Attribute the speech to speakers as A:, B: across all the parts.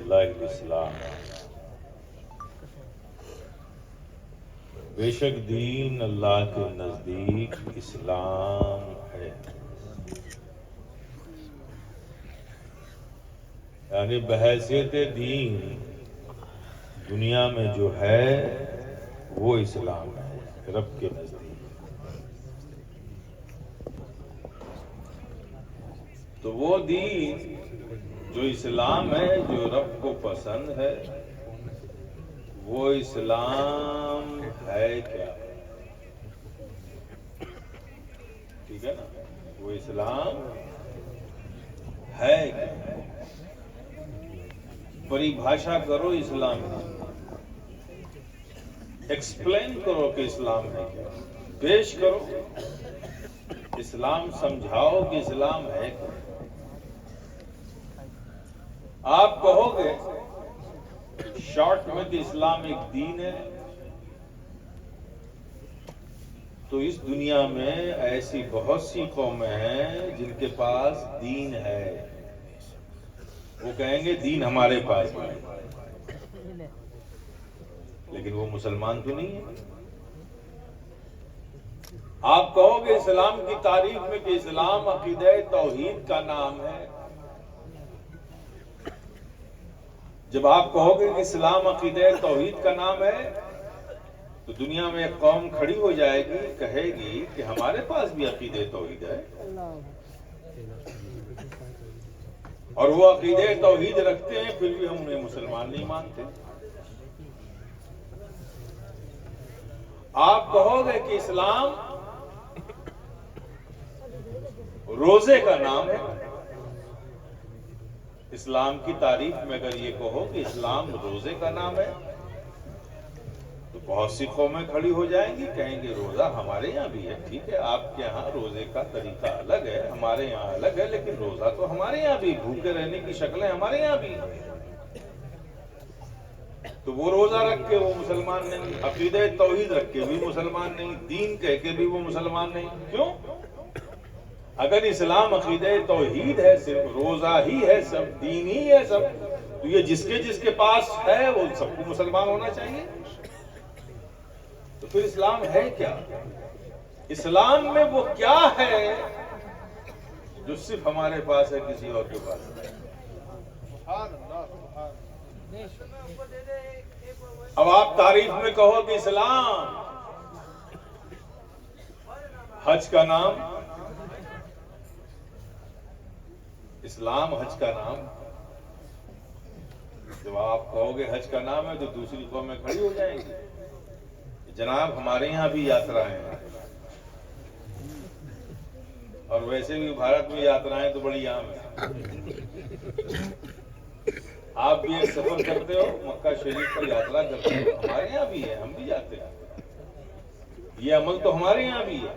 A: اللہ الاسلام، بے شک دین اللہ کے نزدیک اسلام ہے، یعنی بحیثیت دین دنیا میں جو ہے وہ اسلام ہے رب کے نزدیک۔ تو وہ دین جو اسلام ہے، جو رب کو پسند ہے، وہ اسلام ہے کیا؟ ٹھیک ہے نا، وہ اسلام ہے کیا؟ پریبھاشا کرو اسلام کی، ایکسپلین کرو کہ اسلام ہے کیا، پیش کرو اسلام، سمجھاؤ کہ اسلام ہے کیا۔ آپ کہو گے شارٹ میں کہ اسلام ایک دین ہے، تو اس دنیا میں ایسی بہت سی قومیں ہیں جن کے پاس دین ہے، وہ کہیں گے دین ہمارے پاس ہے، لیکن وہ مسلمان تو نہیں ہے۔ آپ کہو گے اسلام کی تعریف میں کہ اسلام عقیدہ توحید کا نام ہے، جب آپ کہو گے کہ اسلام عقیدہ توحید کا نام ہے تو دنیا میں ایک قوم کھڑی ہو جائے گی، کہے گی کہ ہمارے پاس بھی عقیدہ توحید ہے، اور وہ عقیدہ توحید رکھتے ہیں، پھر بھی ہم انہیں مسلمان نہیں مانتے۔ آپ کہو گے کہ اسلام روزے کا نام ہے، اسلام کی تعریف میں اگر یہ کہو کہ اسلام روزے کا نام ہے تو بہت سی قومیں کھڑی ہو جائیں گی، کہیں گے روزہ ہمارے یہاں بھی ہے، ٹھیک ہے آپ کے ہاں روزے کا طریقہ الگ ہے، ہمارے یہاں الگ ہے، لیکن روزہ تو ہمارے یہاں بھی، بھوکے رہنے کی شکلیں ہمارے یہاں بھی ہیں۔ تو وہ روزہ رکھ کے وہ مسلمان نہیں، عقیدہ توحید رکھ کے بھی مسلمان نہیں، دین کہہ کے بھی وہ مسلمان نہیں۔ کیوں؟ اگر اسلام عقیدہ توحید ہے، صرف روزہ ہی ہے، سب دین ہی ہے سب، تو یہ جس کے پاس ہے وہ سب کو مسلمان ہونا چاہیے۔ تو پھر اسلام ہے کیا؟ اسلام میں وہ کیا ہے جو صرف ہمارے پاس ہے، کسی اور کے پاس نہیں؟ اب آپ تعریف میں کہو کہ اسلام حج کا نام، اسلام حج کا نام، جب آپ کہو گے حج کا نام ہے تو دوسری قومیں کھڑی ہو جائیں گی، جناب ہمارے یہاں بھی یاترائیں ہیں، اور ویسے بھی بھارت میں یاترائیں تو بڑی عام ہیں۔ آپ بھی ایک سفر کرتے ہو، مکہ شریف پر یاترا کرتے ہو، ہمارے یہاں بھی ہے، ہم بھی جاتے ہیں، یہ عمل تو ہمارے یہاں بھی ہے،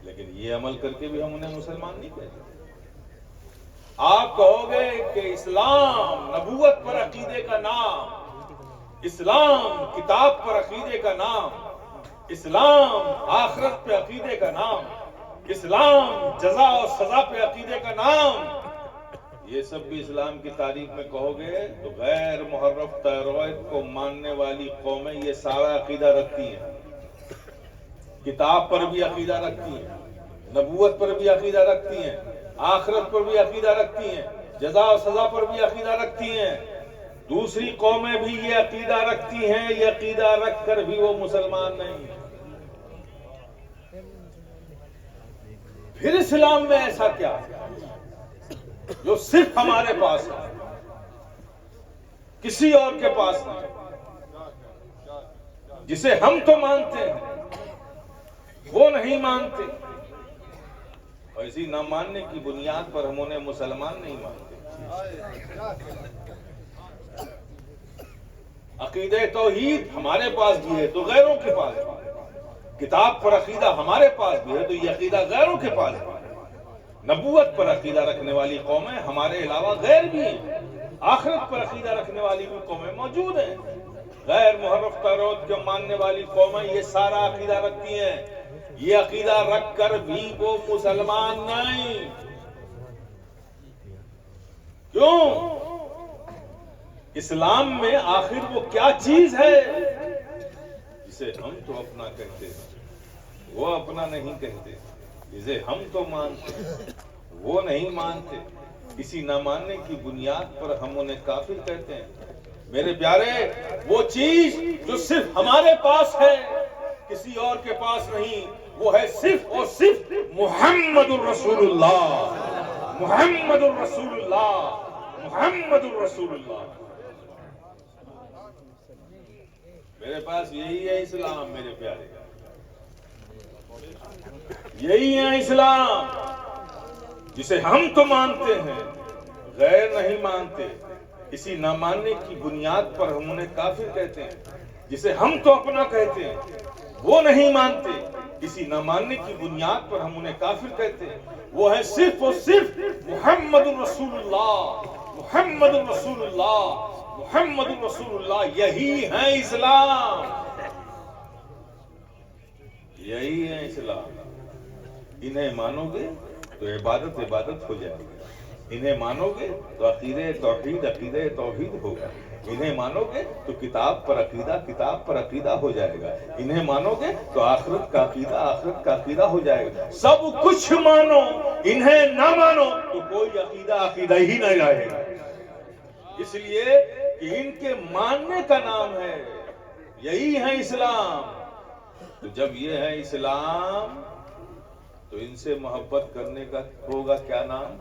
A: لیکن یہ عمل کر کے بھی ہم انہیں مسلمان نہیں کہتے۔ آپ کہو گے کہ اسلام نبوت پر عقیدے کا نام، اسلام کتاب پر عقیدے کا نام، اسلام آخرت پہ عقیدے کا نام، اسلام جزا اور سزا پہ عقیدے کا نام، یہ سب بھی اسلام کی تعریف میں کہو گے تو غیر محرف ترویت کو ماننے والی قومیں یہ سارا عقیدہ رکھتی ہیں، کتاب پر بھی عقیدہ رکھتی ہیں، نبوت پر بھی عقیدہ رکھتی ہیں، آخرت پر بھی عقیدہ رکھتی ہیں، جزا و سزا پر بھی عقیدہ رکھتی ہیں۔ دوسری قومیں بھی یہ عقیدہ رکھتی ہیں، یہ عقیدہ رکھ کر بھی وہ مسلمان نہیں۔ پھر اسلام میں ایسا کیا جو صرف ہمارے پاس ہے، کسی اور کے پاس نہیں، جسے ہم تو مانتے ہیں وہ نہیں مانتے، اور اسی نہ ماننے کی بنیاد پر ہم انہیں مسلمان نہیں مانتے۔ عقیدہ توحید ہمارے پاس بھی ہے تو غیروں کے پاس بھی، کتاب پر عقیدہ ہمارے پاس بھی ہے تو یہ عقیدہ غیروں کے پاس بھی، نبوت پر عقیدہ رکھنے والی قومیں ہمارے علاوہ غیر بھی ہیں، آخرت پر عقیدہ رکھنے والی بھی قومیں موجود ہیں، غیر محرف ترویت کے ماننے والی قومیں یہ سارا عقیدہ رکھتی ہیں، یہ عقیدہ رکھ کر بھی وہ مسلمان نہیں۔ کیوں؟ اسلام میں آخر وہ کیا چیز ہے جسے ہم تو اپنا کہتے ہیں، وہ اپنا نہیں کہتے، جسے ہم تو مانتے ہیں وہ نہیں مانتے، اسی نہ ماننے کی بنیاد پر ہم انہیں کافر کہتے ہیں۔ میرے پیارے، وہ چیز جو صرف ہمارے پاس ہے، کسی اور کے پاس نہیں، وہ ہے صرف اور صرف محمد الرسول اللہ، محمد الرسول اللہ، محمد الرسول اللہ۔ میرے پاس یہی ہے اسلام میرے پیارے، یہی ہے اسلام جسے ہم تو مانتے ہیں، غیر نہیں مانتے، اسی نہ ماننے کی بنیاد پر ہم انہیں کافر کہتے ہیں۔ جسے ہم تو اپنا کہتے ہیں وہ نہیں مانتے، اسی نہ ماننے کی بنیاد پر ہم انہیں کافر کہتے ہیں۔ وہ ہے صرف اور صرف محمد الرسول اللہ، محمد الرسول اللہ، محمد الرسول اللہ۔ یہی ہے اسلام، یہی ہے اسلام۔ انہیں مانو گے تو عبادت عبادت ہو جائے گی، انہیں مانو گے تو عقیدہ توحید عقیدہ توحید ہوگا، انہیں مانو گے تو کتاب پر عقیدہ کتاب پر عقیدہ ہو جائے گا، انہیں مانو گے تو آخرت کا عقیدہ آخرت کا عقیدہ ہو جائے گا۔ سب کچھ مانو، انہیں نہ مانو تو کوئی عقیدہ عقیدہ ہی نہ رہے گا۔ اس لیے کہ ان کے ماننے کا نام ہے، یہی ہے اسلام۔ تو جب یہ ہے اسلام تو ان سے محبت کرنے کا ہوگا کیا نام؟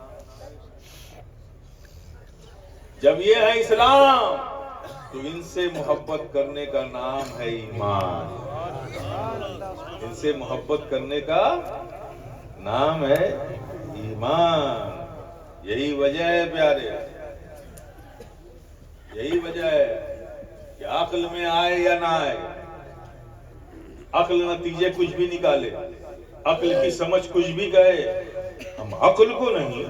A: جب یہ ہے اسلام تو ان سے محبت کرنے کا نام ہے ایمان، ان سے محبت کرنے کا نام ہے ایمان۔ یہی وجہ ہے پیارے، یہی وجہ ہے کہ عقل میں آئے یا نہ آئے، عقل نتیجے کچھ بھی نکالے، عقل کی سمجھ کچھ بھی کہے، ہم عقل کو نہیں،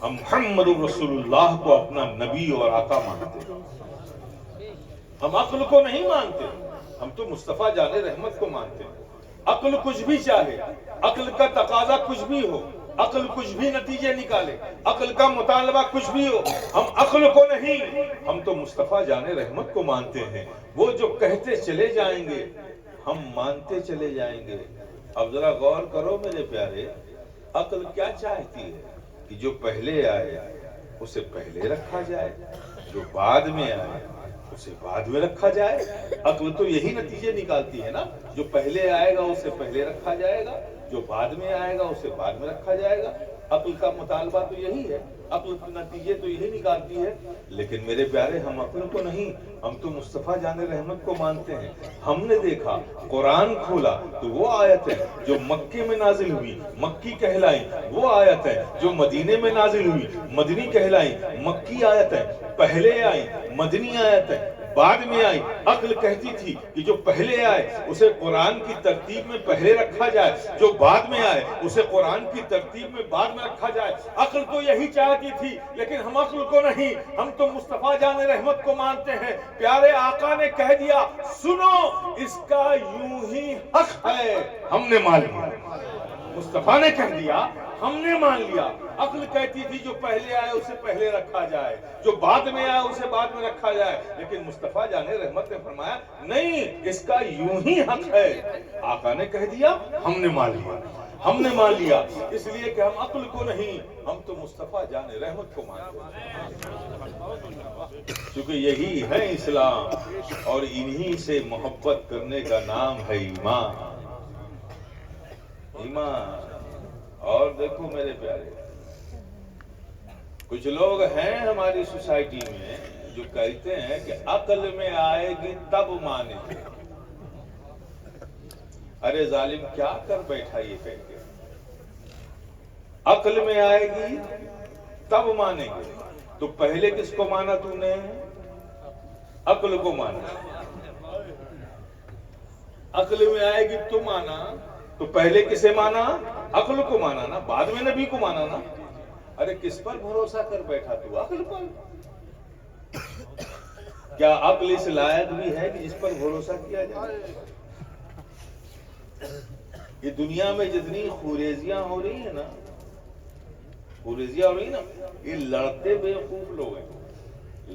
A: ہم محمد رسول اللہ کو اپنا نبی اور آقا مانتے ہیں۔ ہم عقل کو نہیں مانتے، ہم تو مصطفیٰ جان رحمت کو مانتے ہیں۔ عقل کچھ بھی چاہے، عقل کا تقاضا کچھ بھی ہو، عقل کچھ بھی نتیجے نکالے، عقل کا مطالبہ کچھ بھی ہو، ہم عقل کو نہیں، ہم تو مصطفیٰ جان رحمت کو مانتے ہیں۔ وہ جو کہتے چلے جائیں گے ہم مانتے چلے جائیں گے۔ اب ذرا غور کرو میرے پیارے، عقل کیا چاہتی ہے کہ جو پہلے آئے اسے پہلے رکھا جائے، جو بعد میں آئے اسے بعد میں رکھا جائے۔ عقل تو یہی نتیجے نکالتی ہے نا، جو پہلے آئے گا اسے پہلے رکھا جائے گا، جو بعد میں آئے گا اسے بعد میں رکھا جائے گا۔ عقل کا مطالبہ تو یہی ہے، عقل کے نتیجے تو یہی نکالتی ہے۔ لیکن میرے پیارے، ہم عقل کو نہیں، ہم تو مصطفیٰ جان رحمت کو مانتے ہیں۔ ہم نے دیکھا، قرآن کھولا تو وہ آیتیں جو مکے میں نازل ہوئی مکی کہلائیں، وہ آیتیں جو مدینے میں نازل ہوئی مدنی کہلائیں۔ مکی آیتیں پہلے آئیں، مدنی آیتیں بعد میں آئی۔ عقل کہتی تھی کہ جو پہلے آئے اسے قرآن کی ترتیب میں پہلے رکھا جائے، جو بعد میں آئے اسے قرآن کی ترتیب میں بعد میں رکھا جائے۔ عقل تو یہی چاہتی تھی، لیکن ہم عقل کو نہیں، ہم تو مصطفیٰ جان رحمت کو مانتے ہیں۔ پیارے آقا نے کہہ دیا، سنو اس کا یوں ہی حق ہے، ہم نے مان لیا۔ مصطفیٰ نے کہہ دیا، ہم نے مان لیا۔ عقل کہتی تھی جو پہلے آئے اسے پہلے رکھا جائے، جو بعد میں آئے اسے بعد میں رکھا جائے، لیکن مصطفیٰ جان رحمت نے فرمایا نہیں، اس کا یوں ہی حق ہے۔ آقا نے کہہ دیا، ہم نے مان لیا، ہم نے مان لیا، اس لیے کہ ہم عقل کو نہیں، ہم تو مصطفیٰ جان رحمت کو مانتے ہیں۔ کیونکہ یہی ہے اسلام، اور انہی سے محبت کرنے کا نام ہے ایمان، ایمان۔ اور دیکھو میرے پیارے، کچھ لوگ ہیں ہماری سوسائٹی میں جو کہتے ہیں کہ عقل میں آئے گی تب مانے گے۔ ارے ظالم، کیا کر بیٹھا یہ کہہ کے؟ عقل میں آئے گی تب مانیں گے، تو پہلے کس کو مانا تو نے؟ عقل کو مانا۔ عقل میں آئے گی تو مانا، تو پہلے کسے مانا؟ عقل کو مانا نا، بعد میں نبی کو مانا نا۔ ارے کس پر بھروسہ کر بیٹھا تو؟ عقل پر؟ کیا عقل اس لائق بھی ہے کہ جس پر بھروسہ کیا جائے؟ یہ دنیا میں جتنی خوریزیاں ہو رہی ہیں نا، خوریزیاں ہو رہی نا، یہ لڑتے بے وقوف لوگ ہیں،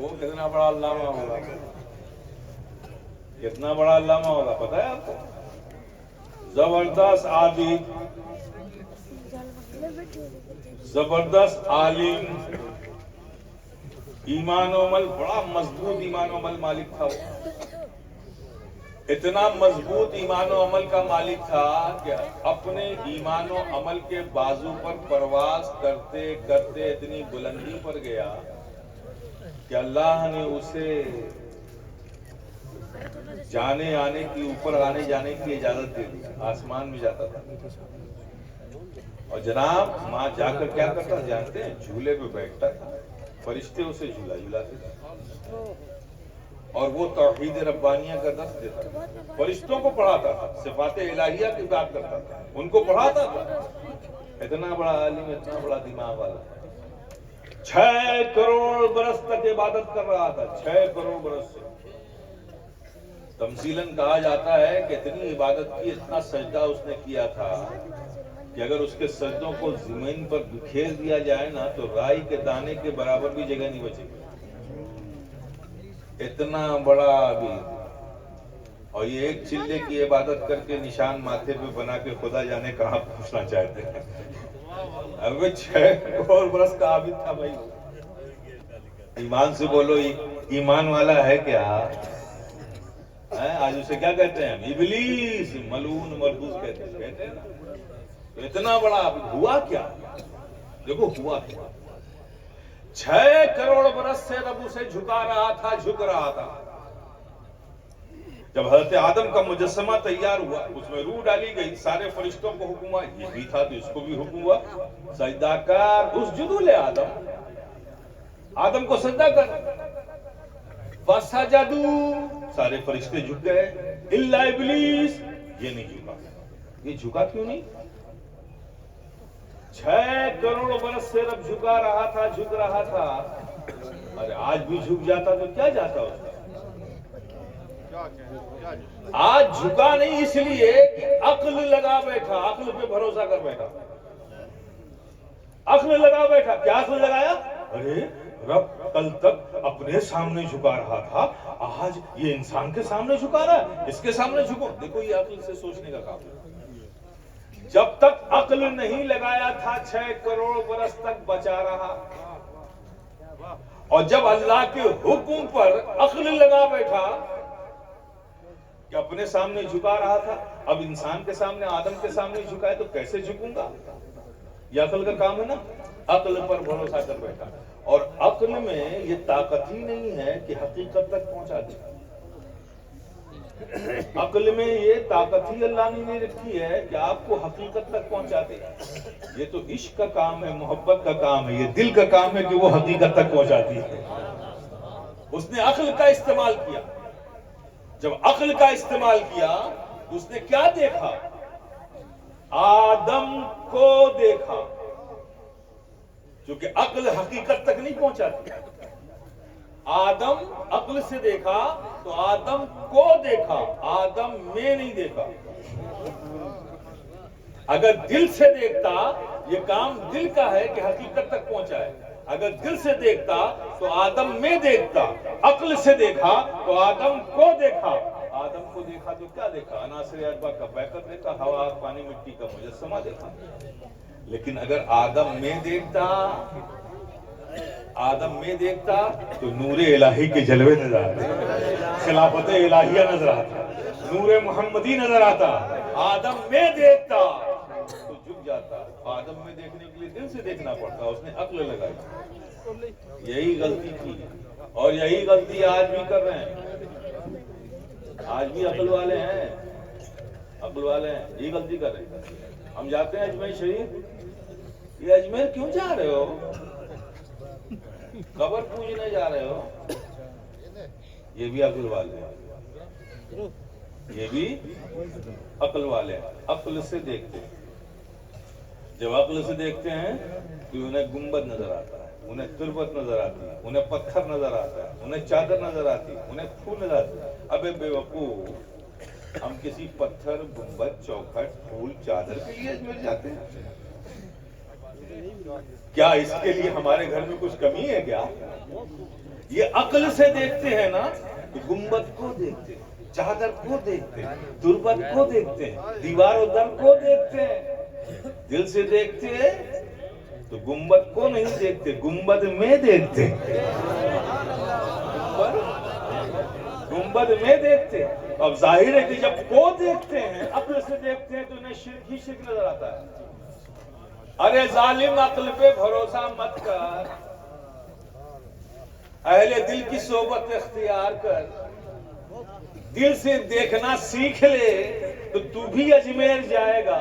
A: وہ کتنا بڑا علامہ ہوگا، کتنا بڑا علامہ ہوگا پتہ ہے آپ کو؟ زبردست عابد، زبردست عالم، ایمان و عمل، بڑا مضبوط ایمان و عمل مالک تھا وہ، اتنا مضبوط ایمان و عمل کا مالک تھا کہ اپنے ایمان و عمل کے بازو پر پرواز کرتے کرتے اتنی بلندی پر گیا کہ اللہ نے اسے جانے آنے کی، اوپر آنے جانے کی اجازت دے دی، آسمان میں جاتا تھا۔ اور جناب وہاں جا کر کیا کرتا جانتے ہیں؟ جھولے پہ بیٹھتا تھا، فرشتے اسے جھولا جھولاتے تھے، اور وہ توحید ربانیہ کا درس دیتا تھا، فرشتوں کو پڑھاتا تھا، صفات الہیہ کی بات کرتا تھا، ان کو پڑھاتا تھا۔ اتنا بڑا عالم، اتنا بڑا دماغ والا، 6 کروڑ برس تک عبادت کر رہا تھا، 6 کروڑ برس سے۔ تمثیلاً کہا جاتا ہے کہ اتنی عبادت کی، اتنا سجدہ اس نے کیا تھا کہ اگر اس کے سجدوں کو زمین پر بکھیر دیا جائے نا تو رائی کے دانے کے برابر بھی جگہ نہیں بچے گی، اتنا بڑا عابد۔ اور یہ ایک چلے کی عبادت کر کے نشان ماتھے پہ بنا کے خدا جانے کہاں پہنچنا چاہتے ہیں۔ اب 6 کروڑ برس کا عابد تھا بھائی۔ ایمان سے بولو، ایمان والا ہے کیا؟ آج اسے کیا کہتے ہیں؟ ابلیس، ملعون مردود کہتے ہیں نا۔ تو اتنا بڑا عابد ہوا کیا؟ دیکھو ہوا کیا، 6 کروڑ برس سے رب اسے جھکا رہا تھا، جھک رہا تھا۔ جب حضرت آدم کا مجسمہ تیار ہوا، اس میں روح ڈالی گئی، سارے فرشتوں کو حکم ہوا، یہ بھی تھا تو اس کو بھی حکم ہوا، سجدہ کر، اسجدوا لآدم، آدم کو سجدہ کر۔ فسجدوا، سارے فرشتے جھک گئے، الا ابلیس، یہ نہیں جھکا۔ یہ جھکا کیوں نہیں؟ 6 کروڑ برس سے رب جھکا رہا تھا، جھک رہا تھا۔ ارے آج بھی جھک جاتا تو کیا جاتا اس کا؟ آج جھکا نہیں اس لیے کہ عقل لگا بیٹھا، عقل پہ بھروسہ کر بیٹھا، عقل لگا بیٹھا۔ کیا عقل لگایا؟ ارے رب کل تک اپنے سامنے جھکا رہا تھا، آج یہ انسان کے سامنے جھکا رہا ہے، اس کے سامنے جھکو۔ دیکھو یہ عقل سے سوچنے کا کام ہے۔ جب تک عقل نہیں لگایا تھا 6 کروڑ برس تک بچا رہا، اور جب اللہ کے حکم پر عقل لگا بیٹھا کہ اپنے سامنے جھکا رہا تھا، اب انسان کے سامنے، آدم کے سامنے جھکا ہے تو کیسے جھکوں گا؟ یہ عقل کا کام ہے نا، عقل پر بھروسہ کر بیٹھا۔ اور عقل میں یہ طاقت ہی نہیں ہے کہ حقیقت تک پہنچا دے، عقل میں یہ طاقت ہی اللہ نے نہیں رکھی ہے کہ آپ کو حقیقت تک پہنچا دے۔ یہ تو عشق کا کام ہے، محبت کا کام ہے، یہ دل کا کام ہے کہ وہ حقیقت تک پہنچاتی ہے۔ اس نے عقل کا استعمال کیا، جب عقل کا استعمال کیا اس نے کیا دیکھا؟ آدم کو دیکھا، کیونکہ عقل حقیقت تک نہیں پہنچاتی۔ آدم عقل سے دیکھا تو آدم کو دیکھا، آدم میں نہیں دیکھا۔ اگر دل سے دیکھتا، یہ کام دل کا ہے کہ حقیقت تک پہنچائے، اگر دل سے دیکھتا تو آدم میں دیکھتا، عقل سے دیکھا تو آدم کو دیکھا۔ آدم کو دیکھا تو کیا دیکھا؟ عناصر اربعہ کا بیکر دیکھا، ہوا، پانی، مٹی کا مجسمہ دیکھا۔ لیکن اگر آدم میں دیکھتا، آدم میں دیکھتا تو نور الہی کے جلوے نظر آتے، خلافت الہیہ نظر آتا، نور محمدی نظر آتا۔ آدم میں دیکھتا تو جھک جاتا، آدم میں دیکھنے کے لیے دل سے دیکھنا پڑتا، اس نے عقل لگائی۔ یہی غلطی کی اور یہی غلطی آج بھی کر رہے ہیں، آج بھی عقل والے ہیں، عقل والے ہیں، یہی غلطی کر رہے ہیں۔ ہم جاتے ہیں اجمیر شریف، یہ اجمیر کیوں جا رہے ہو؟ قبر پوجنے جا رہے ہو؟ یہ بھی عقل والے ہیں، یہ بھی عقل والے ہیں، عقل سے دیکھتے ہیں۔ جب عقل سے دیکھتے ہیں تو انہیں گنبد نظر آتا ہے، انہیں تربت نظر آتی ہے، انہیں پتھر نظر آتا ہے، انہیں چادر نظر آتی ہے، انہیں پھول نظر آتی ہے۔ ابے بے وقوف، ہم کسی پتھر، گنبد، چوکھٹ، پھول، چادر کے لیے اجمیر جاتے ہیں؟ کیا اس کے لیے ہمارے گھر میں کچھ کمی ہے کیا؟ یہ عقل سے دیکھتے ہیں نا تو گنبد کو دیکھتے ہیں، چادر کو دیکھتے ہیں، تربت کو دیکھتے ہیں، دیوار و در کو دیکھتے ہیں۔ دل سے دیکھتے ہیں تو گنبد کو نہیں دیکھتے، گنبد میں دیکھتے ہیں، گنبد میں دیکھتے ہیں۔ اب ظاہر ہے کہ جب کو دیکھتے ہیں، عقل سے دیکھتے ہیں تو انہیں شرک ہی شرک نظر آتا ہے۔ ارے ظالم عقل پہ بھروسہ مت کر، اہل دل کی صحبت اختیار کر، دل سے دیکھنا سیکھ لے تو بھی اجمیر جائے گا۔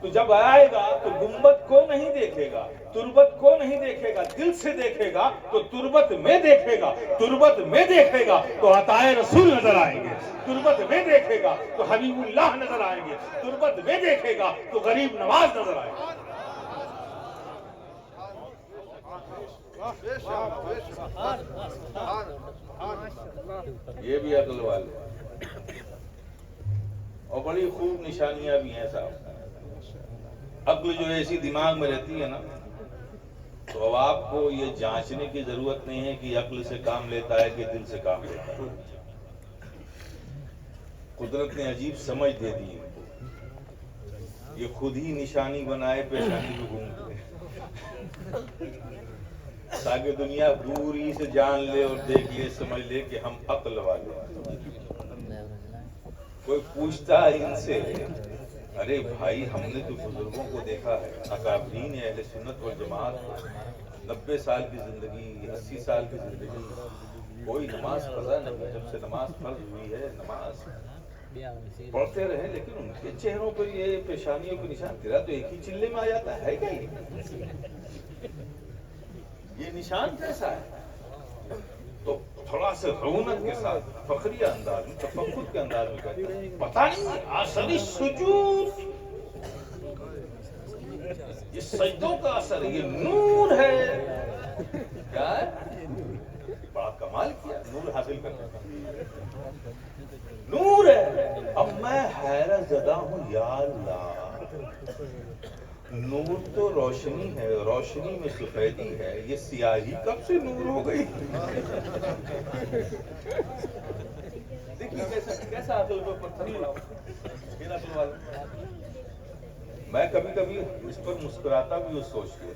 A: تو جب آئے گا تو گنبد کو نہیں دیکھے گا، تربت کو نہیں دیکھے گا، دل سے دیکھے گا تو تربت میں دیکھے گا، تربت میں دیکھے گا تو عطائے رسول نظر آئیں گے، تربت میں دیکھے گا تو حبیب اللہ نظر آئیں گے، تربت میں دیکھے گا تو غریب نواز نظر آئیں گے۔ یہ بھی عقل والے، اور بڑی خوب نشانیاں بھی ہیں صاحب۔ عقل جو ایسی دماغ میں رہتی ہے نا، تو اب آپ کو یہ جانچنے کی ضرورت نہیں ہے کہ عقل سے کام لیتا ہے کہ دل سے کام لیتا ہے۔ قدرت نے عجیب سمجھ دے دی ان کو، یہ خود ہی نشانی بنائے پیشانی کو گھومتے، تاکہ دنیا دوری سے جان لے اور دیکھ لے، سمجھ لے کہ ہم عقل والے ہیں۔ کوئی پوچھتا ہے ان سے، ارے بھائی ہم نے تو بزرگوں کو دیکھا ہے، اکابرین اہل سنت والجماعت کو 90 سال کی زندگی، 80 سال کی زندگی، کوئی نماز قضا نہیں، جب سے نماز فرض ہوئی ہے نماز پڑھتے رہے، لیکن ان کے چہروں پر یہ پیشانیوں کے نشان تیرا تو ایک ہی چلے میں آ جاتا ہے کیا یہ نشان کیسا ہے؟ تو تھوڑا سا رونق کے ساتھ فخریہ انداز میں، تفکر کے انداز میں کہتے ہیں پتہ نہیں اثر سجود، یہ سجدوں کا اثر، یہ نور ہے۔ کیا ہے؟ بڑا کمال کیا نور حاصل کرنے کا، نور ہے۔ اب میں حیرت زدہ ہوں، یا اللہ، نور تو روشنی ہے، روشنی میں سفیدی ہے، یہ سیاہی کب سے نور ہو گئی؟ دیکھیے کیسا عقل پہ پتھر پڑا ہوا۔ میں کبھی کبھی اس پر مسکراتا بھی اس سوچ کے،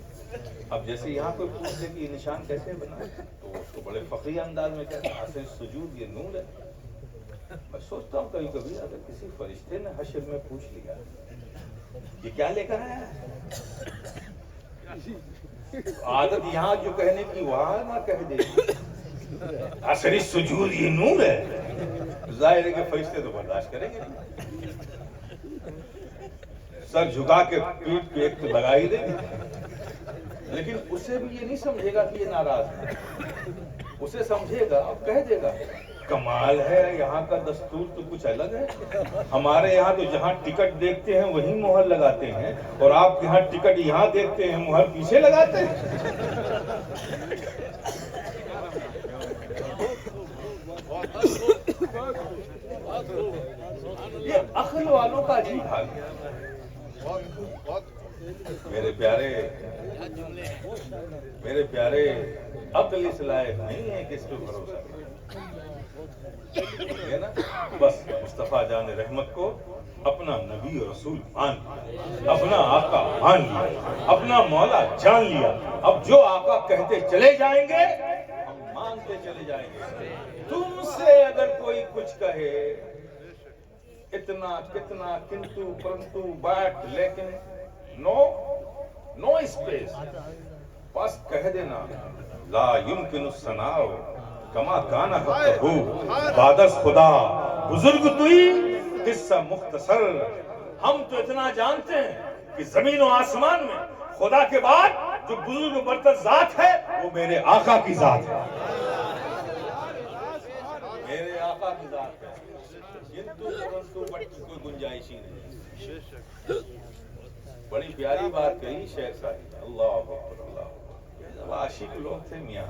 A: اب جیسے یہاں کوئی پوچھ لے کہ یہ نشان کیسے بنا تو اس کو بڑے فخری انداز میں کہتا ہے اصل سجود یہ نور ہے۔ میں سوچتا ہوں کبھی کبھی اگر کسی فرشتے نے حشر میں پوچھ لیا یہ کیا لے کر آیا ہے، عادت یہاں جو کہنے کی وہاں نہ کہہ دے اصل سجود یہ نور ہے، ظاہر ہے کہ فرشتے تو برداشت کریں گے، سر جھکا کے پیٹ پہ ایک تو لگا ہی دیں گے، لیکن اسے بھی یہ نہیں سمجھے گا کہ یہ ناراض ہے، اسے سمجھے گا اور کہہ دے گا کمال ہے، یہاں کا دستور تو کچھ الگ ہے، ہمارے یہاں تو جہاں ٹکٹ دیکھتے ہیں وہیں مہر لگاتے ہیں، اور آپ یہاں ٹکٹ یہاں دیکھتے ہیں مہر پیچھے لگاتے ہیں۔ یہ عقل والوں کا عجیب حال ہے۔ میرے پیارے عقل اس لائق نہیں ہے کہ اس پہ بھروسہ ہے نا، بس مصطفیٰ جان رحمت کو اپنا نبی اور رسول مان لیا، اپنا آقا مان لیا، اپنا مولا جان لیا، اب جو آقا کہتے چلے جائیں گے ہم مانتے چلے جائیں گے۔ تم سے اگر کوئی کچھ کہے اتنا کتنا کنتو پرنتو بٹ لیکن نو اسپیس، بس کہہ دینا لا یمکن الثناء کما کان حقہ بعد از خدا بزرگ توئی قصہ مختصر۔ ہم تو اتنا جانتے ہیں کہ زمین و آسمان میں خدا کے بعد جو بزرگ و برتر ذات ہے وہ میرے آقا کی ذات ہے، میرے آقا کی ذات ہے، کنتو پرنتو بٹ کی کوئی گنجائش ہی نہیں۔ بڑی پیاری بات کہی شیخ صاحب، اللہ اکبر، اللہ اکبر، عاشق لوگ تھے میاں۔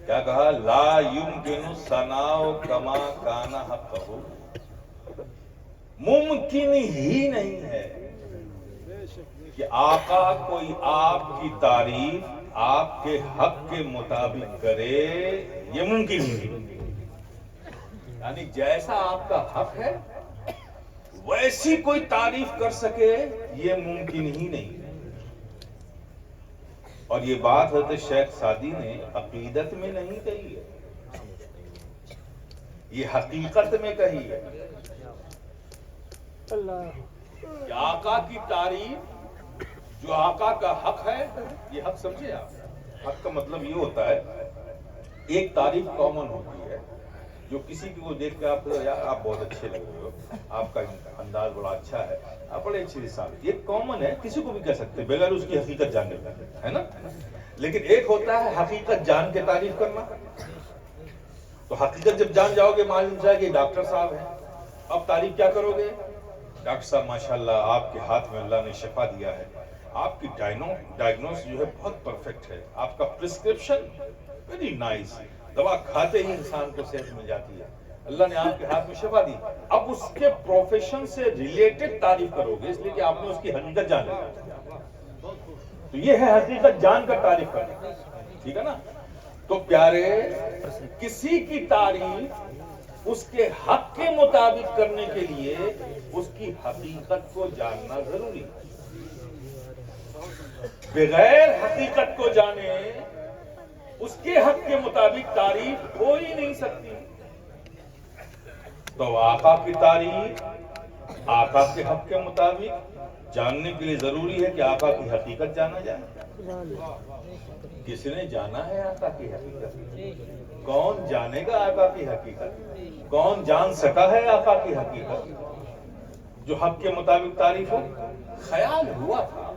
A: کیا کہا؟ لا یمکن الثناء کما کان حقہ، ممکن ہی نہیں ہے کہ آقا کوئی آپ کی تعریف آپ کے حق کے مطابق کرے یہ ممکن نہیں، یعنی جیسا آپ کا حق ہے ویسی کوئی تعریف کر سکے یہ ممکن ہی نہیں۔ اور یہ بات حضرت شیخ سعدی نے عقیدت میں نہیں کہی ہے، یہ حقیقت میں کہی ہے کہ آقا کی تعریف جو آقا کا حق ہے، یہ حق سمجھے آپ، حق کا مطلب یہ ہوتا ہے ایک تعریف کامن ہوتی ہے جو کسی کو دیکھ کے آپ کو یار آپ بہت اچھے لگ رہے ہو، آپ کا انداز بڑا اچھا ہے، آپ بڑے اچھے انسان، یہ کامن ہے، کسی کو بھی کہہ سکتے بغیر اس کی حقیقت جاننے کا، ہے نا؟ لیکن ایک ہوتا ہے حقیقت جان کے تعریف کرنا۔ تو حقیقت جب جان جاؤ گے معلوم جائے کہ ڈاکٹر صاحب ہیں، اب تعریف کیا کرو گے؟ ڈاکٹر صاحب ماشاءاللہ آپ کے ہاتھ میں اللہ نے شفا دیا ہے، آپ کی ڈائگنوس جو ہے بہت پرفیکٹ ہے، آپ کا پرسکرپشن ویری نائس، دوا کھاتے ہی انسان کو صحت مل جاتی ہے، اللہ نے آپ کے ہاتھ میں شفا دی۔ اب اس کے پروفیشن سے ریلیٹڈ تعریف کرو گے اس لیے کہ آپ نے اس کی حقیقت جان لی، تو یہ ہے حقیقت جان کر تعریف کرنا، ٹھیک ہے نا؟ تو پیارے کسی کی تعریف اس کے حق کے مطابق کرنے کے لیے اس کی حقیقت کو جاننا ضروری ہے، بغیر حقیقت کو جانے اس کے حق کے مطابق تعریف ہو ہی نہیں سکتی۔ تو آقا کی تعریف آقا کے حق کے مطابق جاننے کے لیے ضروری ہے کہ آقا کی حقیقت جانا جائے۔ کس نے جانا ہے آقا کی حقیقت؟ کون جانے گا آقا کی حقیقت؟ کون جان سکا ہے آقا کی حقیقت جو حق کے مطابق تعریف ہو؟ خیال ہوا تھا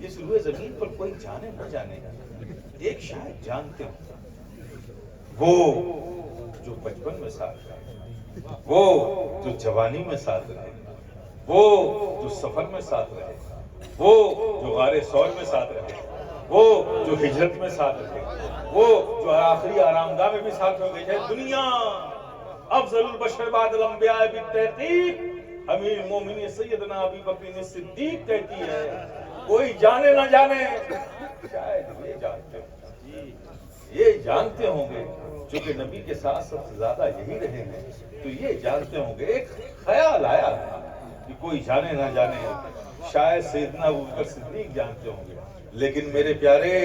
A: اس روئے زمین پر کوئی جانے نہ جانے گا، ایک شاید جانتے ہوں، وہ جو بچپن میں ساتھ رہے، وہ جو جوانی میں ساتھ رہے، وہ جو سفر میں ساتھ رہے، وہ جو غار ثور میں ساتھ رہے، وہ جو ہجرت میں ساتھ رہے، وہ جو آخری آرام گاہ میں بھی ساتھ ہو گئے۔ دنیا افضل البشر بعد الانبیاء بالتحقیق امیر المومنین سیدنا ابی بکر صدیق کہتی ہے کوئی جانے نہ جانے شاید یہ جانتے ہوں گے، چونکہ نبی کے ساتھ سب سے زیادہ یہی رہے ہیں تو یہ جانتے ہوں گے۔ ایک خیال آیا کہ کوئی جانے نہ جانے، شاید سیدنا ابو بکر صدیق جانتے ہوں گے، لیکن میرے پیارے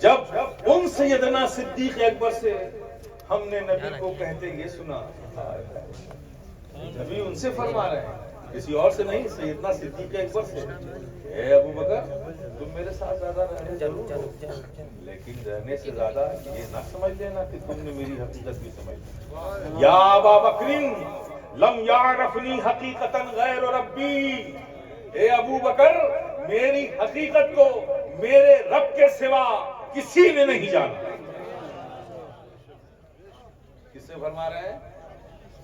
A: جب ان سیدنا صدیق اکبر سے ہم نے نبی کو کہتے یہ سنا، نبی ان سے فرما رہے ہیں کسی اور سے نہیں، سیدنا صدیق اکبر سے، اے ابو بکر تم میرے ساتھ زیادہ رہنے ضرور ہو، لیکن رہنے سے زیادہ یہ نہ سمجھ لینا کہ تم نے میری حقیقت بھی سمجھ لی۔ یا ابا بکر لم یعرفنی حقیقتا غیر ربی، اے ابو بکر میری حقیقت کو میرے رب کے سوا کسی نے نہیں جانا۔ کس سے فرما رہے ہیں؟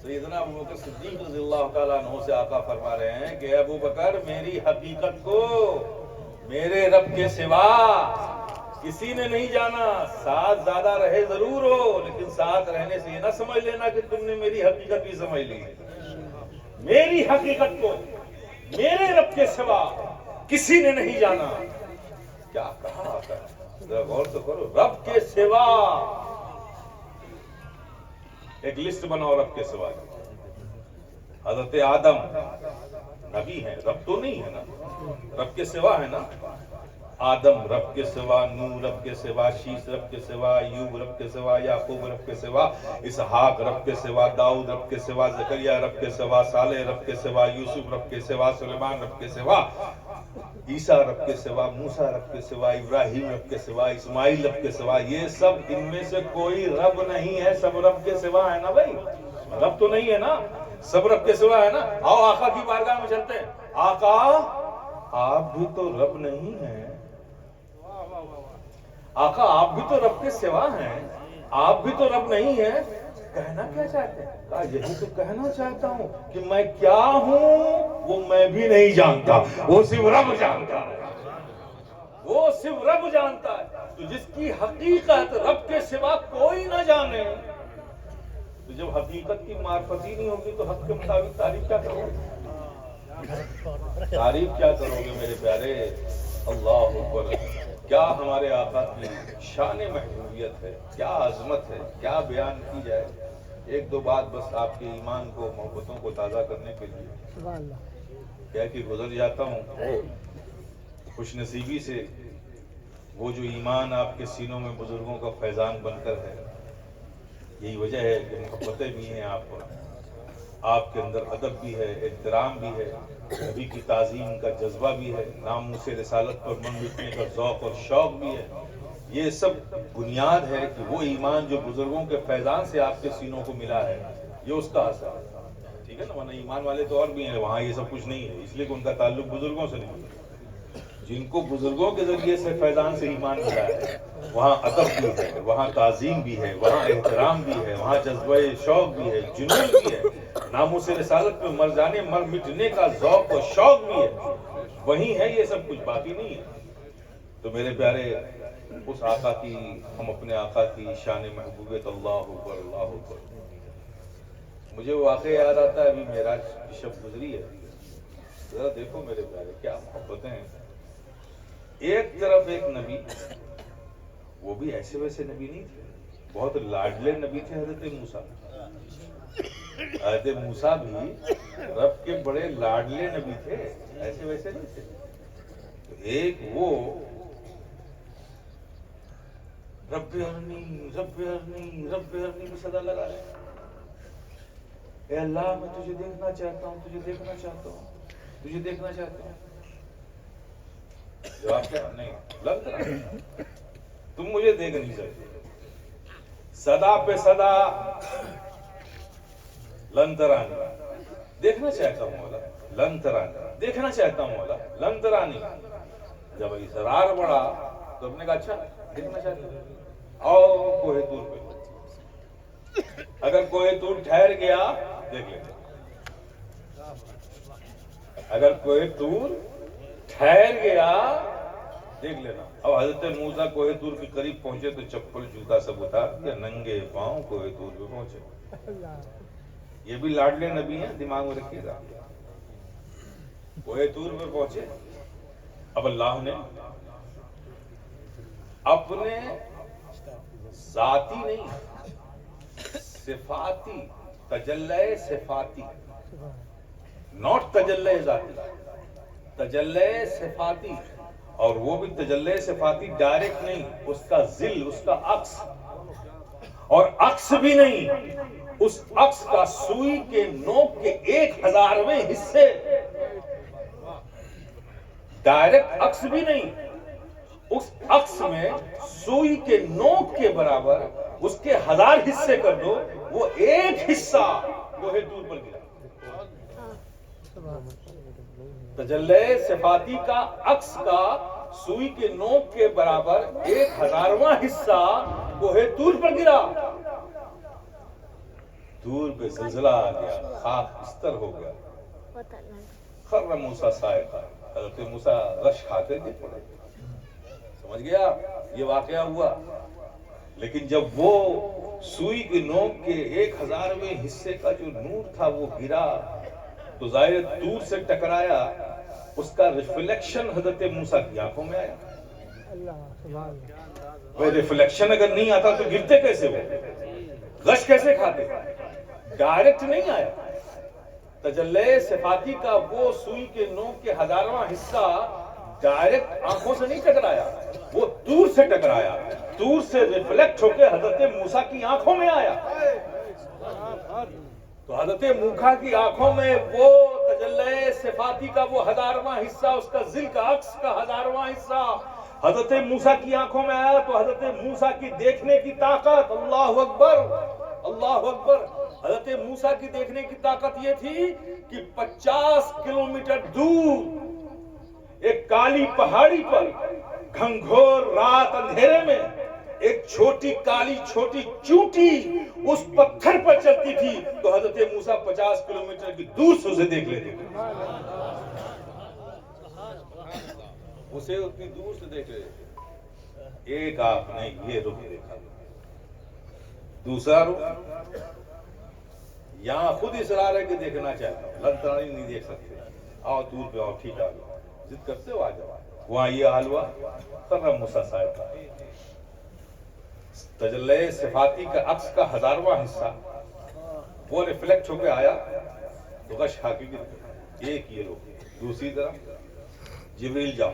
A: سیدنا ابو بکر صدیق رضی اللہ تعالیٰ عنہ سے آقا فرما رہے ہیں کہ ابو بکر میری حقیقت کو میرے رب کے سوا کسی نے نہیں جانا، ساتھ زیادہ رہے ضرور ہو لیکن ساتھ رہنے سے یہ نہ سمجھ لینا کہ تم نے میری حقیقت بھی سمجھ لی۔ میری حقیقت کو میرے رب کے سوا کسی نے نہیں جانا۔ کیا کہا آقا؟ ذرا غور تو کرو، رب کے سوا، ایک لسٹ بناؤ رب کے سوا کی۔ حضرت آدم نبی ہیں، رب تو نہیں ہے نا، رب کے سوا ہے نا۔ آدم رب کے سوا، نوح رب کے سوا، شیس رب کے سوا، ایوب رب کے سوا، یعقوب رب کے سوا، اسحاق رب کے سوا، داؤد رب کے سوا، زکریا رب کے سوا، صالح رب کے سوا، یوسف رب کے سوا، سلیمان رب کے سوا، عیسیٰ رب کے سوا، موسیٰ رب کے سوا، ابراہیم رب کے سوا، اسماعیل رب کے سوا۔ یہ سب ان میں سے کوئی رب نہیں ہے، سب رب کے سوا ہے نا بھائی، رب تو نہیں ہے نا، سب رب کے سوا ہے نا۔ آؤ آقا کی بارگاہ میں چلتے ہیں۔ آقا آپ بھی تو رب نہیں ہیں، آقا آپ بھی تو رب کے سوا ہیں، آپ بھی تو رب نہیں ہیں، کہنا کیا چاہتے ہیں؟ کہا یہی تو کہنا چاہتا ہوں کہ میں کیا ہوں وہ میں بھی نہیں جانتا، وہ صرف رب جانتا ہے، وہ صرف رب جانتا ہے۔ تو جس کی حقیقت رب کے سوا کوئی نہ جانے، تو جب حقیقت کی معرفت ہی نہیں ہوگی تو حق کے مطابق تعریف کیا کرو گے؟ تعریف کیا کرو گے میرے پیارے؟ اللہ اکبر، کیا ہمارے آقا کی شان محبوبیت ہے، کیا عظمت ہے، کیا بیان کی جائے۔ ایک دو بات بس آپ کے ایمان کو، محبتوں کو تازہ کرنے کے لیے کیا کہ گزر جاتا ہوں۔ خوش نصیبی سے وہ جو ایمان آپ کے سینوں میں بزرگوں کا فیضان بن کر ہے، یہی وجہ ہے کہ محبتیں بھی ہیں آپ کے اندر ادب بھی ہے، احترام بھی ہے، نبی کی تعظیم کا جذبہ بھی ہے، ناموس رسالت پر من مٹنے کا ذوق اور شوق بھی ہے۔ یہ سب بنیاد ہے کہ وہ ایمان جو بزرگوں کے فیضان سے آپ کے سینوں کو ملا ہے، یہ اس کا اثر ہے۔ ٹھیک ہے نا، ورنہ ایمان والے تو اور بھی ہیں، وہاں یہ سب کچھ نہیں ہے، اس لیے کہ ان کا تعلق بزرگوں سے نہیں ہے۔ جن کو بزرگوں کے ذریعے سے فیضان سے ایمان ملا ہے، وہاں ادب بھی ہے، وہاں تعظیم بھی ہے، وہاں احترام بھی ہے، وہاں جذبہ شوق بھی ہے، جنون بھی ہے، ناموس رسالت میں مر جانے مر مٹنے کا ذوق و شوق بھی ہے، وہی ہے یہ سب کچھ، باقی نہیں ہے۔ تو میرے پیارے، اس آقا کی، ہم اپنے آقا کی شان محبوبیت، اللہ اکبر اللہ اکبر۔ مجھے وہ واقعہ یاد آتا ہے، ابھی معراج کی شب گزری ہے، ذرا دیکھو میرے پیارے کیا محبتیں ہیں۔ ایک طرف ایک نبی، وہ بھی ایسے ویسے نبی نہیں تھے، بہت لاڈلے نبی تھے حضرت موسیٰ۔ حضرت موسیٰ بھی رب کے بڑے لاڈلے نبی تھے، ایسے ویسے نہیں تھے۔ تو ایک وہ رب ارنی رب ارنی رب ارنی کی صدا لگا رہے ہیں، اے اللہ میں تجھے دیکھنا چاہتا ہوں، تجھے دیکھنا چاہتا ہوں، تجھے دیکھنا چاہتا ہوں۔ جواب کیا؟ نہیں، لگ رہا تم مجھے دیکھ نہیں سکتے۔ صدا پہ صدا لن ترانی، دیکھنا چاہتا ہوں مولا، لن ترانی، دیکھنا چاہتا ہوں مولا، لن ترانی۔ جب اصرار بڑھا تو ہم نے کہا اچھا دیکھنا چاہتا ہوں، آؤ کوہ طور پہ۔ اگر کوہ طور ٹھہر گیا دیکھ لیں، اگر کوہ طور ٹھہر گیا دیکھ لینا۔ اب حضرت موسیٰ کوہ طور کے قریب پہنچے تو چپل جوتا سب اتار دیا، ننگے پاؤں کوہ طور پہ پہنچے۔ یہ بھی لاڈلے نبی ہیں، دماغ میں رکھیے گا۔ کوہ طور پہ پہنچے، اب اللہ نے اپنے ذاتی نہیں، صفاتی، تجلی صفاتی، ناٹ تجلی ذاتی، تجلی صفاتی، اور وہ بھی تجلی صفاتی ڈائریکٹ نہیں، اس کا ذل، اس کا عکس، اور عکس بھی نہیں، اس عکس کا سوئی کے نوک کے 1000ویں حصے، ڈائریکٹ عکس بھی نہیں، اس عکس میں سوئی کے نوک کے برابر اس کے 1000 حصے کر دو، وہ ایک حصہ کوہ طور پر گرا۔ تجلی صفاتی کا عکس کا سوئی کے نوک کے برابر 1000واں حصہ کوہ طور پر گرا۔ طور پہ زلزلہ آ گیا، خاک بستر ہو گیا، خر موسیٰ صاعقہ، حضرت موسیٰ رش کھاتے گر پڑے۔ سمجھ گیا؟ یہ واقعہ ہوا۔ لیکن جب وہ سوئی کے نوک کے 1000ویں حصے کا جو نور تھا وہ گرا تو ظاہر طور سے ٹکرایا، اس کا ریفلیکشن حضرت موسیٰ کی آنکھوں میں آیا۔ وہ ریفلیکشن اگر نہیں آتا تو گرتے کیسے وہ؟ غش کیسے کھاتے؟ ڈائریکٹ نہیں آیا۔ تجلی صفاتی کا وہ سوئی کے نوک کے 1000واں حصہ ڈائریکٹ آنکھوں سے نہیں ٹکرایا، وہ دور سے ٹکرایا، دور سے ریفلیکٹ ہو کے حضرت موسیٰ کی آنکھوں میں آیا۔ تو حضرت موسیٰ کی آنکھوں میں وہ تجلی صفاتی کا وہ 1000واں حصہ، اس کا ذل کا عکس کا 1000واں حصہ حضرت موسیٰ کی آنکھوں میں آیا تو حضرت موسیٰ کی دیکھنے کی طاقت، اللہ اکبر اللہ اکبر، حضرت موسیٰ کی دیکھنے کی طاقت یہ تھی کہ 50 کلومیٹر دور ایک کالی پہاڑی پر گھنگھور رات اندھیرے میں ایک چھوٹی کالی چھوٹی چونٹی اس پتھر پر چلتی تھی تو حضرت موسیٰ 50 کلومیٹر کی دور سے اسے دیکھ لیتے تھے، اسے اتنی دور سے دیکھ رہے تھے۔ ایک آپ نے یہ رخ دیکھا، دوسرا رخ یہاں خود اصرار ہے کہ دیکھنا چاہتا ہوں، لن ترانی نہیں دیکھ سکتے، آؤ دور پہ آؤ، ٹھیک آ جاؤ، ضد کرتے ہو آ جاؤ، وہاں یہ حال ہوا، کرم موسیٰ صاحب کا تجلی صفاتی کا عکس کا 1000واں حصہ وہ ریفلیکٹ ہو کے آیا تو غش حقیقت ایک یہ لوگ، دوسری طرف جبریل جاؤ،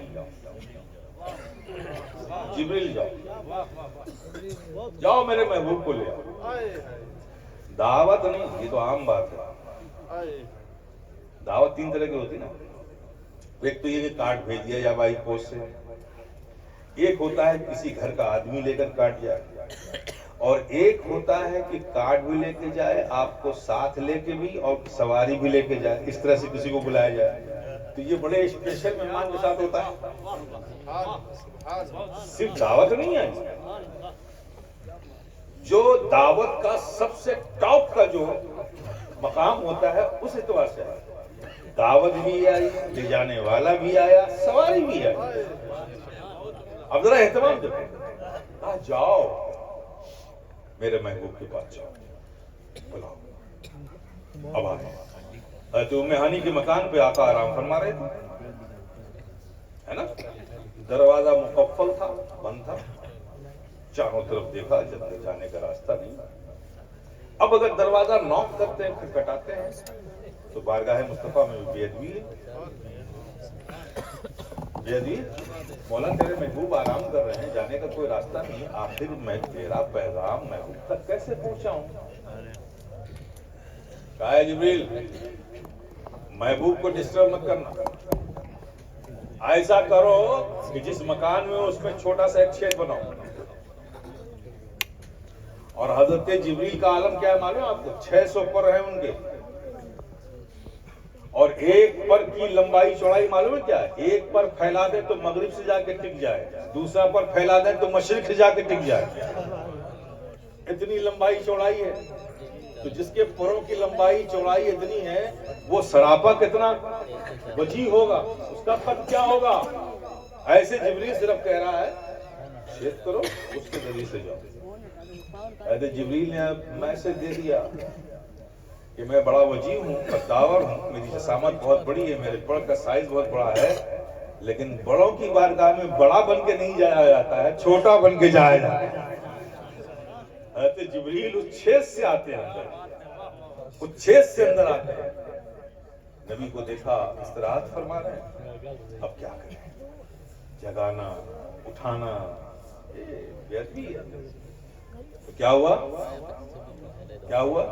A: جبریل جاؤ میرے محبوب کو لے آؤ۔ دعوت نہیں، یہ تو عام بات ہے۔ دعوت 3 طرح کی ہوتی نا، ایک تو یہ کہ کارڈ بھیج دیا یا بائی پوسٹ سے، ایک ہوتا ہے کسی گھر کا آدمی لے کر کارڈ جائے، اور ایک ہوتا ہے کہ کارڈ بھی لے کے جائے، آپ کو ساتھ لے کے بھی، اور سواری بھی لے کے جائے، اس طرح سے کسی کو بلایا جائے۔ تو یہ بڑے اسپیشل مہمان کے ساتھ ہوتا ہے، صرف دعوت نہیں ہے۔ جو دعوت کا سب سے ٹاپ کا جو مقام ہوتا ہے اس اعتبار سے دعوت بھی آئی، لے جانے والا بھی آیا، سواری بھی آئی۔ اب ذرا اہتمام دیکھو، جاؤ میرے محبوب کے پاس جاؤ، بلاؤ۔ اب حضرت ام ہانی کے مکان پہ آقا آرام فرما رہے تھے، ہے نا، دروازہ مقفل تھا، بند تھا، چاروں طرف دیکھا، جنت جانے کا راستہ نہیں۔ اب اگر دروازہ نوک کرتے ہیں، کھٹکھٹاتے ہیں، تو بارگاہ مصطفیٰ میں بے ادبی ہے، بے ادبی۔ مولا تیرے محبوب آرام کر رہے ہیں، جانے کا کوئی راستہ نہیں، آخر میں تیرا پیغام محبوب تک کیسے پہنچاؤں؟ کہا ہے جبریل محبوب کو ڈسٹرب مت کرنا، ایسا کرو کہ جس مکان میں اس میں چھوٹا سا ایک چھید بناؤ۔ اور حضرت جبریل کا عالم کیا ہے معلوم آپ کو؟ 600 پر ہیں ان کے، اور ایک پر کی لمبائی چوڑائی معلوم ہے کیا ہے؟ ایک پر پھیلا دے تو مغرب سے جا کے ٹک جائے، دوسرا پر پھیلا دے تو مشرق سے جا کے ٹک جائے، اتنی لمبائی چوڑائی ہے۔ تو جس کے پروں کی لمبائی چوڑائی اتنی ہے، وہ سراپا کتنا وسیع ہوگا، اس کا قد کیا ہوگا؟ ایسے جبریل صرف کہہ رہا ہے شیخ کرو، اس کے ذریعے سے جاؤ۔ ایسے جبریل نے میسج دے دیا کہ میں بڑا وجیح ہوں، قداور ہوں، میری جسامت بہت بڑی ہے، میرے پر کا سائز بہت بڑا ہے، لیکن بڑوں کی بارگاہ میں بڑا بن کے نہیں جایا جاتا ہے، چھوٹا بن کے جایا جاتا ہے۔ حضرت جبریل اس چھید سے آتے ہیں، اس چھید سے اندر آتے ہیں، نبی کو دیکھا استراحت فرما رہے ہیں، اب کیا کریں؟ جگانا، اٹھانا، بے ادبی ہے۔ تو کیا ہوا؟ کیا ہوا؟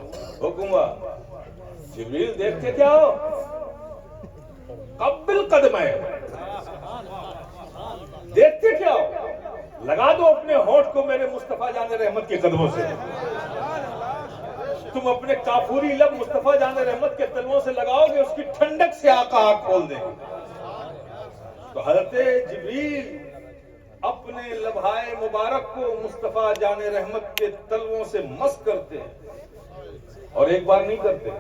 A: حکم ہوا، جبریل دیکھتے کیا ہو؟ قبل قدمے، دیکھتے کیا ہو؟ لگا دو اپنے ہونٹ کو میرے مصطفیٰ جان رحمت کے قدموں سے، تم اپنے کافوری لب مصطفیٰ جان رحمت کے قدموں سے لگاؤ گے، اس کی ٹھنڈک سے آقا آنکھ کھول دیں۔ تو حضرت جبریل اپنے لبھائے مبارک کو مصطفیٰ جان رحمت کے تلووں سے مس کرتے ہیں، اور ایک بار نہیں کرتے،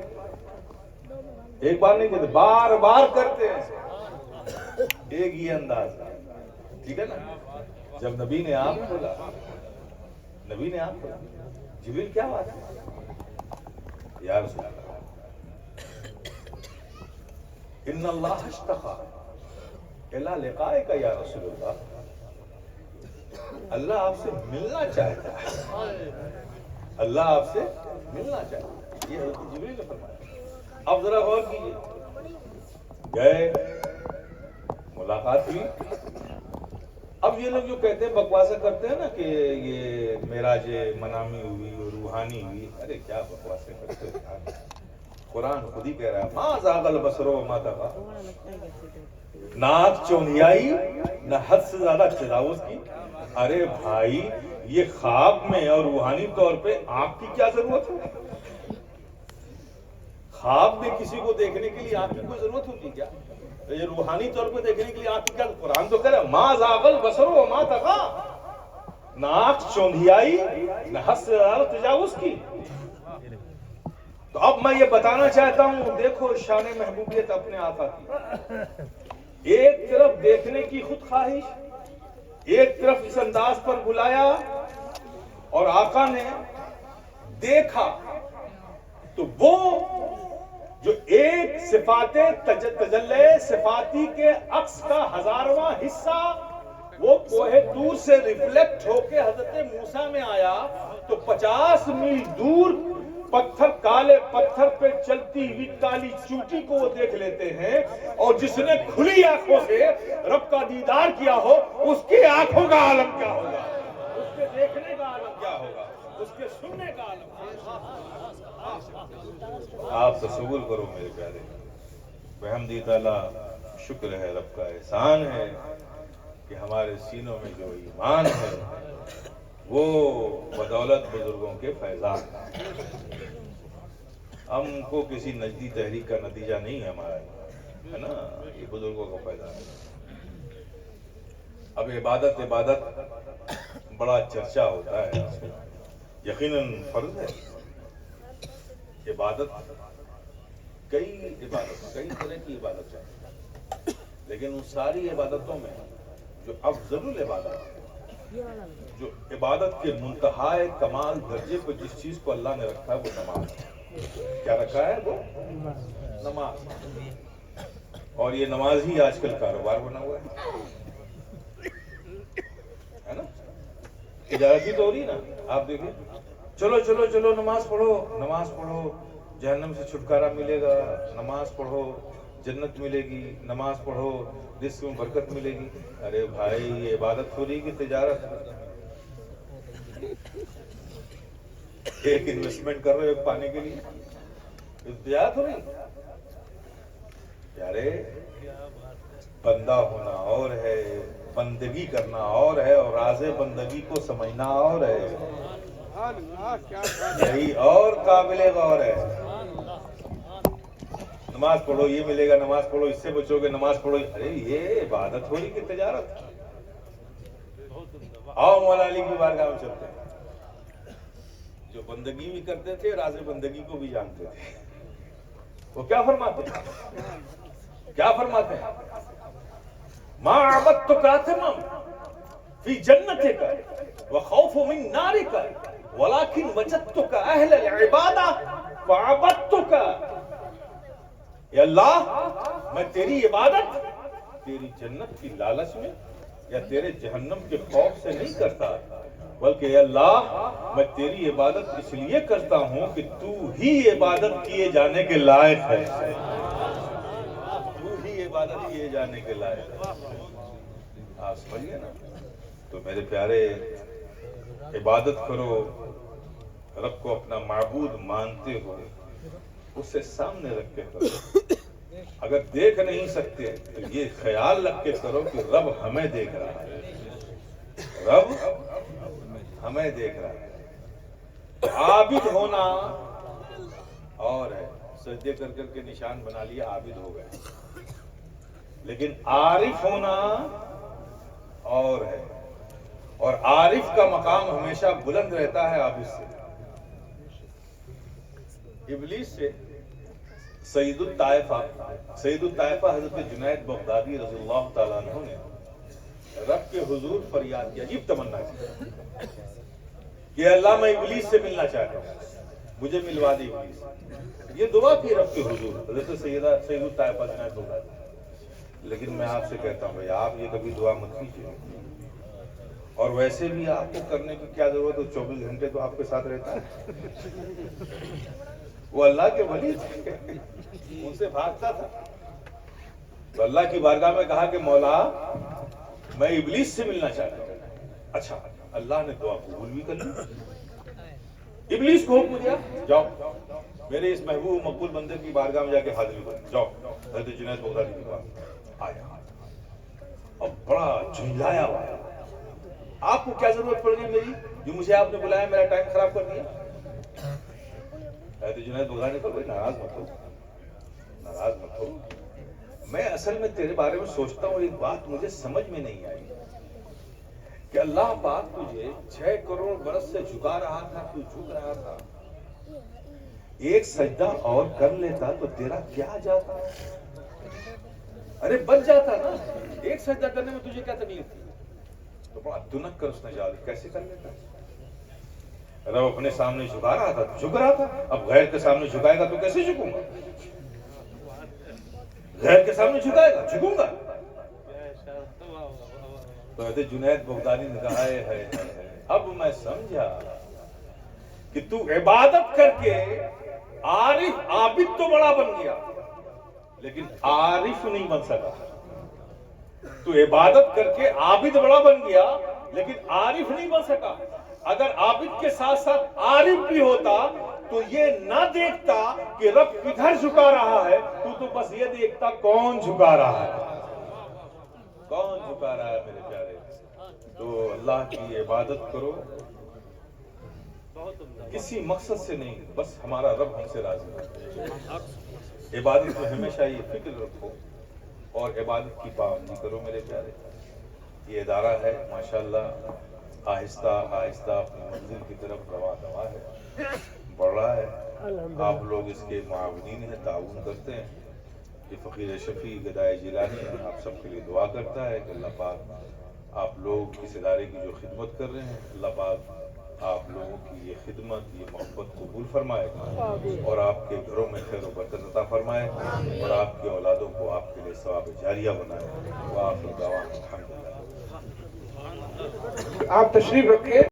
A: ایک بار نہیں کرتے، بار بار کرتے ہیں۔ ایک یہ انداز، ٹھیک ہے نا؟ جب نبی نے آپ کھولا، نبی نے آپ کھولا، جبریل کیا بات ہے؟ یا رسول اللہ، ان اللہ اشتاق الی لقائک یا رسول اللہ، اللہ آپ سے ملنا چاہتا ہے، اللہ آپ سے ملنا چاہتا ہے، یہ حضرت جبریل نے فرمایا۔ اب ذرا غور کیجیے، گئے، ملاقات ہوئی۔ اب یہ لوگ جو کہتے ہیں، بکواسا کرتے ہیں نا کہ یہ معراج منامی ہوئی اور روحانی ہوئی، ارے کیا بکواسے کرتے ہیں؟ قرآن خود ہی کہہ رہا ہے، ما زاغ البصر وما طغى، نہ آنکھ چونیائی نہ حد سے زیادہ تجاوز کی۔ ارے بھائی، یہ خواب میں اور روحانی طور پہ آنکھ کی کیا ضرورت ہے؟ خواب میں کسی کو دیکھنے کے لیے آنکھ کی کوئی ضرورت ہوتی کیا؟ یہ روحانی طور پہ دیکھنے کے لیے آنکھ کی کیا؟ قرآن تو کہہ رہا ہے ما زاغ البصر وما طغى، نہ آنکھ چونیائی نہ حد سے زیادہ تجاوز کی۔ تو اب میں یہ بتانا چاہتا ہوں، دیکھو شان محبوبیت اپنے آقا کی، ایک طرف دیکھنے کی خود خواہش، ایک طرف اس انداز پر بلایا، اور آقا نے دیکھا تو وہ جو ایک صفات تجلی صفاتی کے عکس کا 1000واں حصہ وہ کوہ طور سے ریفلیکٹ ہو کے حضرت موسیٰ میں آیا تو 50 میل دور پتھر کالے پتھر پہ چلتی ہوئی کالی چوٹی کو وہ دیکھ لیتے ہیں، اور جس نے کھلی آنکھوں سے رب کا دیدار کیا ہو اس کی آنکھوں کا عالم کیا ہوگا، اس کے دیکھنے کا عالم کیا ہوگا، اس کے سننے کا عالم کیا ہوگا۔ آپ تصور کرو میرے پیارے، بحمدی تعالیٰ شکر ہے، رب کا احسان ہے کہ ہمارے سینوں میں جو ایمان ہے وہ بدولت بزرگوں کے فیضان ہے۔ ہم کو کسی نجدی تحریک کا نتیجہ نہیں ہے ہمارا، ہے نا، یہ بزرگوں کا فیضان ہے۔ اب عبادت بڑا چرچا ہوتا ہے، یقیناً فرض ہے عبادت، کئی طرح کی عبادت ہے، لیکن ان ساری عبادتوں میں جو افضل العبادت ہے، جو عبادت کے منتہائے کمال درجے پر جس چیز کو اللہ نے رکھا ہے وہ نماز ہے۔ کیا رکھا ہے؟ وہ نماز۔ اور یہ نماز ہی آج کل کاروبار بنا ہوا ہے نا، تجارتی تو ہو رہی نا۔ آپ دیکھیں، چلو نماز پڑھو جہنم سے چھٹکارا ملے گا، نماز پڑھو جنت ملے گی، نماز پڑھو رزق میں برکت ملے گی۔ ارے بھائی، یہ عبادت ہو رہی کہ تجارت؟ ایک انویسٹمنٹ کر رہے ہو پانے کے لیے، تجارت ہو رہی؟ پیارے، بندہ ہونا اور ہے، بندگی کرنا اور ہے، اور راز بندگی کو سمجھنا اور ہے، یہی اور قابل غور ہے۔ نماز پڑھو یہ ملے گا، نماز پڑھو اس سے بچو گے، نماز پڑھو، ارے یہ عبادت ہو رہی کہ تجارت؟ آؤ مولا علی کی بارگاہ میں چلتے ہیں، جو بندگی بھی کرتے تھے راز بندگی کو بھی جانتے تھے۔ وہ کیا فرماتے ہیں؟ ما عبدتک آثما فی جنتک وخوف من نارک ولکن وجدتک اہل العبادہ فعبدتک۔ یا اللہ، میں تیری عبادت تیری جنت کی لالچ میں یا تیرے جہنم کے خوف سے نہیں کرتا، بلکہ اے اللہ میں تیری عبادت اس لیے کرتا ہوں کہ تو ہی عبادت کیے جانے کے لائق ہے، تو ہی عبادت کیے جانے کے لائق ہے۔ آپ سمجھئے نا؟ تو میرے پیارے، عبادت کرو، رب کو اپنا معبود مانتے ہوئے اسے سامنے رکھ کے کرو۔ اگر دیکھ نہیں سکتے تو یہ خیال رکھ کے کرو کہ رب ہمیں دیکھ رہا ہے، رب ہمیں دیکھ رہا ہے۔ عابد ہونا اور ہے، سجدے کر کر کے نشان بنا لیا، عابد ہو گئے، لیکن عارف ہونا اور ہے، اور عارف کا مقام ہمیشہ بلند رہتا ہے عابد سے۔ ابلیس سے سید الطائفہ حضرت جنید بغدادی رضی اللہ تعالیٰ عنہ نے رب کے حضور فریاد کی، عجیب تمنا کی کہ اللہ میں ابلیس سے ملنا چاہتا ہوں، مجھے ملوا دے ابلیس۔ یہ دعا کی رب کے حضور حضرت سید الطائفہ جنید بغدادی۔ لیکن میں آپ سے کہتا ہوں بھائی، آپ یہ کبھی دعا مت کیجیے، اور ویسے بھی آپ کو کرنے کی کیا ضرورت ہے، 24 گھنٹے تو آپ کے ساتھ رہتا ہے۔ وہ اللہ کے ولی تھے، ان سے بھاگتا تھا، تو اللہ کی بارگاہ میں کہا کہ مولا میں ابلیس سے ملنا چاہتا ہوں۔ اچھا، اللہ نے دعا قبول بھی کر لی۔ ابلیس کو حکم دیا، جاؤ میرے اس محبوب مقبول بندے کی بارگاہ میں جا کے حاضری کرو، جاؤ حضرت جنید بغدادی کی بارگاہ آیا، اب بڑا جھنجھلایا ہوا ہے، آپ کو کیا ضرورت پڑ گئی میری، جو مجھے آپ نے بلایا، میرا ٹائم خراب کر دیا۔ حضرت جنید بغدادی نے کہا ناراض مت ہو، میں اصل میں تیرے بارے میں سوچتا ہوں، ایک بات مجھے سمجھ میں نہیں آئی کہ اللہ پاک تجھے 6 کروڑ برس سے جھکا رہا تھا، تو جھک رہا تھا، ایک سجدہ اور کر لیتا تو تیرا کیا جاتا؟ ارے بچ جاتا نا، ایک سجدہ کرنے میں تجھے کیا تکلیف تھی؟ تو بڑا دنک کر اس نے جا دی، کیسے کر لیتا؟ رب اپنے سامنے جھکا رہا تھا، جھک رہا تھا، اب غیر کے سامنے جھکائے گا تو کیسے جھکوں گا؟ غیر کے سامنے جھکائے گا؟ جھکوں گا. تو حضرت جنید بغدادی نے کہا ہے اب میں سمجھا کہ تو عبادت کر کے عارف عابد تو بڑا بن گیا لیکن عارف نہیں بن سکا. تو عبادت کر کے عابد بڑا بن گیا لیکن عارف نہیں بن سکا. اگر عابد کے ساتھ ساتھ عارف بھی ہوتا تو یہ نہ دیکھتا کہ رب کدھر جھکا رہا ہے, تو بس یہ دیکھتا کون جھکا رہا ہے, کون جھکا رہا ہے میرے پیارے. تو اللہ کی عبادت کرو کسی مقصد سے نہیں, بس ہمارا رب ہم سے راضی ہے. عبادت میں ہمیشہ یہ فکر رکھو اور عبادت کی پابندی کرو میرے پیارے. یہ ادارہ ہے ماشاءاللہ آہستہ آہستہ اپنی منزل کی طرف رواں دوا ہے, بڑھ رہا ہے. آپ لوگ اس کے معاونین ہیں, تعاون کرتے ہیں. یہ فقیر شفیع گدائے جیلانی ہے, آپ سب کے لیے دعا کرتا ہے کہ اللہ پاک آپ لوگ اس ادارے کی جو خدمت کر رہے ہیں اللہ پاک آپ لوگوں کی یہ خدمت یہ محبت قبول فرمائے اور آپ کے گھروں میں خیر و برکت عطا فرمائے اور آپ کی اولادوں کو آپ کے لیے ثواب جاریہ بنائے. وآخر دعوانا الحمدللہ.
B: آپ تشریف رکھیں.